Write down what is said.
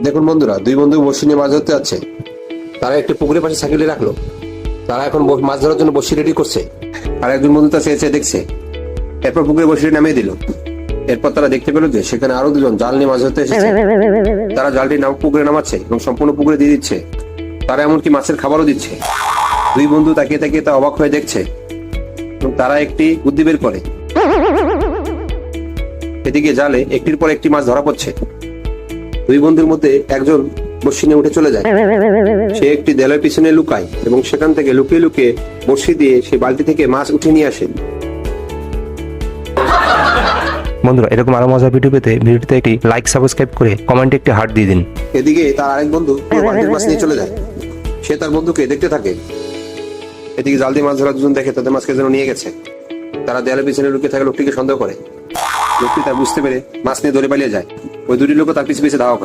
দেখুন বন্ধুরা, দুই বন্ধু বড়শি নিয়ে মাছ ধরতে যাচ্ছে। তারা একটি পুকুরের পাশে সাইকেলে রাখলো। তারা এখন মাছ ধরার জন্য বড়শি রেডি করছে। আর একজন বন্ধু তা চেয়ে দেখছে। এরপর পুকুরে বড়শিটি নামিয়ে দিল। এরপর তারা দেখতে পেল যে সেখানে আরো দুজন জাল নিয়ে মাছ ধরতে এসেছে। তারা জালটি পুকুরে নামাচ্ছে এবং সম্পূর্ণ পুকুরে দিয়ে দিচ্ছে। তারা এমনকি মাছের খাবারও দিচ্ছে। দুই বন্ধু তাকিয়ে তাকিয়ে তা অবাক হয়ে দেখছে এবং তারা একটি বুদ্ধি বের করে। এদিকে জালে একটির পর একটি মাছ ধরা পড়ছে। দুই বন্ধুর মধ্যে একজন বড়শি নিয়ে উঠে চলে যায়। সে একটি দেয়ালের পিছনে লুকায় এবং সেখান থেকে লুকিয়ে লুকিয়ে বড়শি দিয়ে সেই বালতি থেকে মাছ উঠে নিয়ে আসে। বন্ধুরা, এরকম আরো মজার ভিডিও পেতে ভিডিওতে একটি লাইক, সাবস্ক্রাইব করে কমেন্টে একটি হার্ট দিয়ে দিন। এদিকে তার আরেক বন্ধু বালতির মাছ নিয়ে চলে যায়। সে তার বন্ধুকে দেখতে থাকে। এদিকে জাল দিয়ে মাছ ধরা দুজন দেখে তাদের মাছকে যেন নিয়ে গেছে। তারা দেয়ালের পিছনে লুকিয়ে থাকা লোকটিকে সন্দেহ করে। লোকটি তা বুঝতে পেরে মাছ নিয়ে দৌড়ে পালিয়ে যায়। ওই দুটি লোক তার পিছে পিছে ধাওয়া করে।